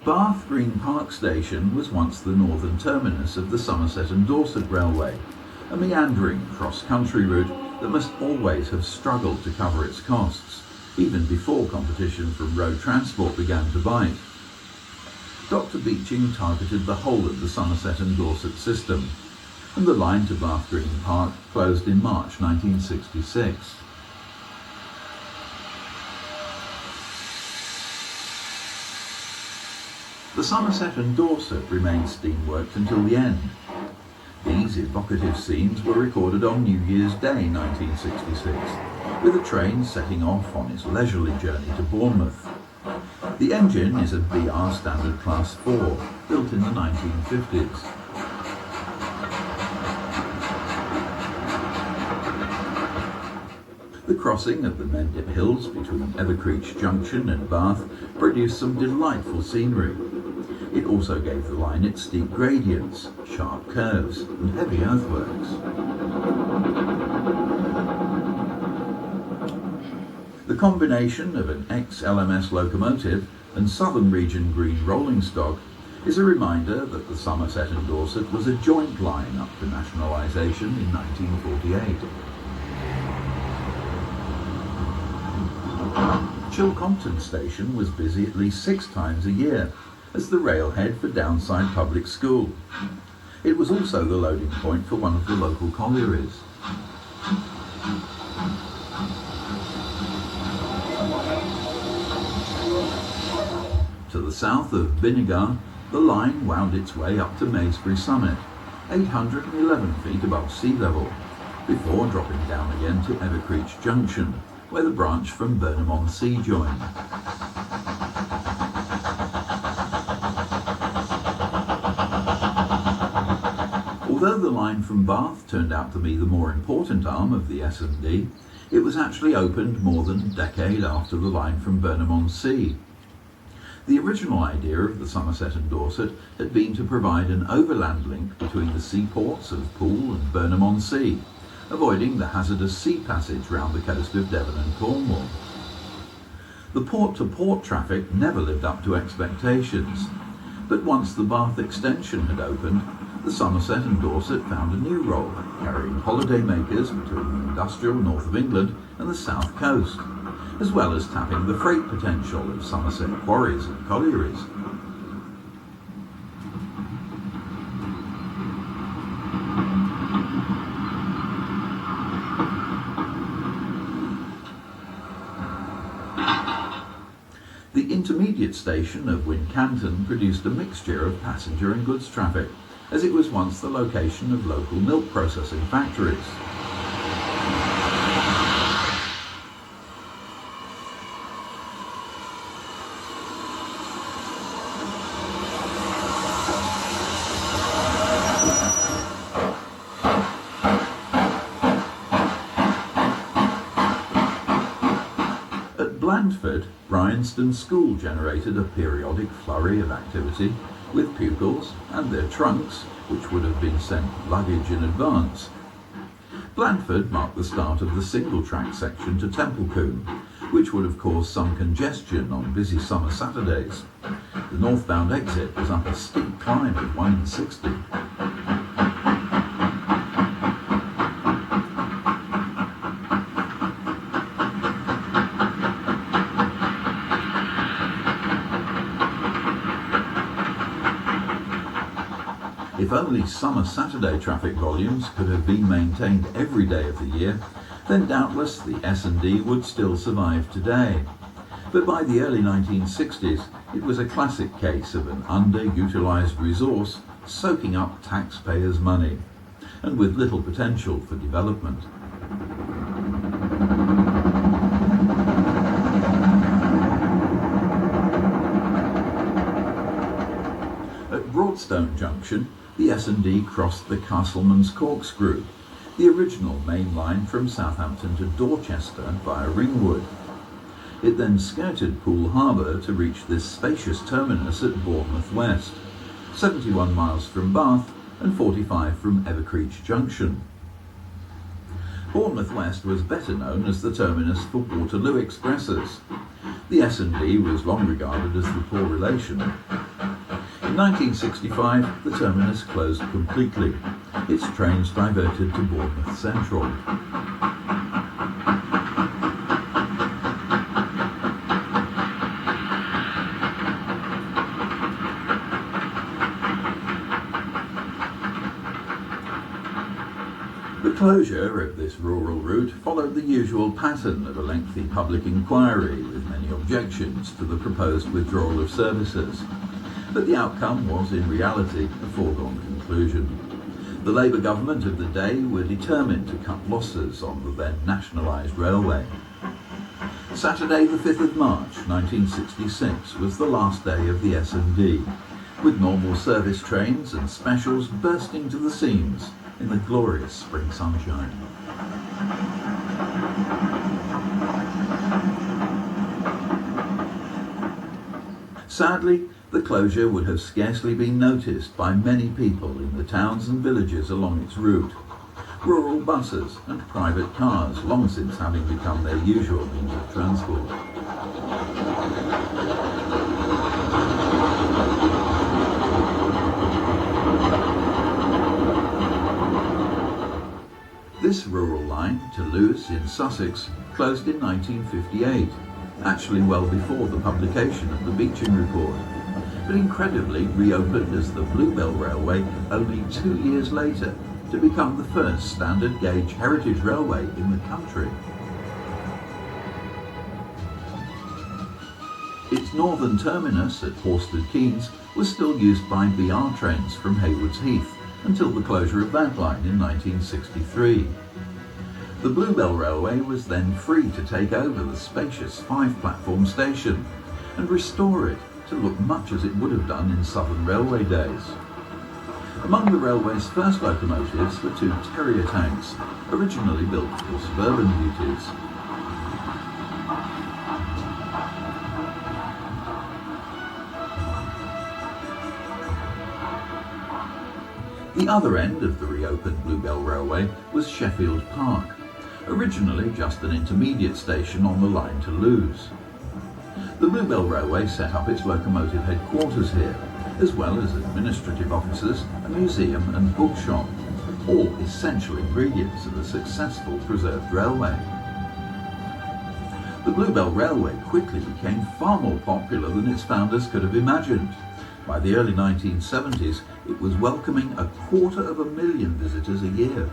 Bath Green Park Station was once the northern terminus of the Somerset and Dorset Railway, a meandering cross-country route that must always have struggled to cover its costs, even before competition from road transport began to bite. Dr. Beeching targeted the whole of the Somerset and Dorset system, and the line to Bath Green Park closed in March 1966. The Somerset and Dorset remained steam-worked until the end. These evocative scenes were recorded on New Year's Day 1966, with a train setting off on its leisurely journey to Bournemouth. The engine is a BR Standard Class 4, built in the 1950s. The crossing of the Mendip Hills between Evercreech Junction and Bath produced some delightful scenery. It also gave the line its steep gradients, sharp curves and heavy earthworks. The combination of an ex-LMS locomotive and Southern Region green rolling stock is a reminder that the Somerset and Dorset was a joint line up to nationalisation in 1948. Chilcompton Station was busy at least 6 times a year as the railhead for Downside Public School. It was also the loading point for one of the local collieries. To the south of Vinegar, the line wound its way up to Maysbury Summit, 811 feet above sea level, before dropping down again to Evercreech Junction, where the branch from Burnham-on-Sea joined. Although the line from Bath turned out to be the more important arm of the S&D, it was actually opened more than a decade after the line from Burnham-on-Sea. The original idea of the Somerset and Dorset had been to provide an overland link between the seaports of Poole and Burnham-on-Sea, avoiding the hazardous sea passage round the coast of Devon and Cornwall. The port-to-port traffic never lived up to expectations, but once the Bath extension had opened, the Somerset and Dorset found a new role, carrying holidaymakers between the industrial north of England and the south coast, as well as tapping the freight potential of Somerset quarries and collieries. The intermediate station of Wincanton produced a mixture of passenger and goods traffic, as it was once the location of local milk processing factories. At Blandford, Bryanston School generated a periodic flurry of activity, with pupils and their trunks, which would have been sent luggage in advance. Blandford marked the start of the single-track section to Templecombe, which would have caused some congestion on busy summer Saturdays. The northbound exit was up a steep climb of 1 in 60. If only summer Saturday traffic volumes could have been maintained every day of the year, then doubtless the S&D would still survive today. But by the early 1960s, it was a classic case of an underutilised resource soaking up taxpayers' money, and with little potential for development. At Broadstone Junction, the S&D crossed the Castleman's Corkscrew, the original main line from Southampton to Dorchester via Ringwood. It then skirted Poole Harbour to reach this spacious terminus at Bournemouth West, 71 miles from Bath and 45 from Evercreech Junction. Bournemouth West was better known as the terminus for Waterloo expresses. The S&D was long regarded as the poor relation, In 1965, the terminus closed completely. Its trains diverted to Bournemouth Central. The closure of this rural route followed the usual pattern of a lengthy public inquiry with many objections to the proposed withdrawal of services. But the outcome was in reality a foregone conclusion. The Labour government of the day were determined to cut losses on the then nationalised railway. Saturday the 5th of March 1966 was the last day of the S&D, with normal service trains and specials bursting to the seams in the glorious spring sunshine. Sadly, the closure would have scarcely been noticed by many people in the towns and villages along its route. Rural buses and private cars long since having become their usual means of transport. This rural line, Toulouse in Sussex, closed in 1958, actually well before the publication of the Beeching Report, but incredibly reopened as the Bluebell Railway only 2 years later to become the first standard gauge heritage railway in the country. Its northern terminus at Horsted Keynes was still used by BR trains from Haywards Heath until the closure of that line in 1963. The Bluebell Railway was then free to take over the spacious 5-platform station and restore it to look much as it would have done in Southern Railway days. Among the railway's first locomotives were 2 Terrier tanks, originally built for suburban duties. The other end of the reopened Bluebell Railway was Sheffield Park, originally just an intermediate station on the line to Toulouse. The Bluebell Railway set up its locomotive headquarters here, as well as administrative offices, a museum and bookshop, all essential ingredients of a successful preserved railway. The Bluebell Railway quickly became far more popular than its founders could have imagined. By the early 1970s, it was welcoming 250,000 visitors a year.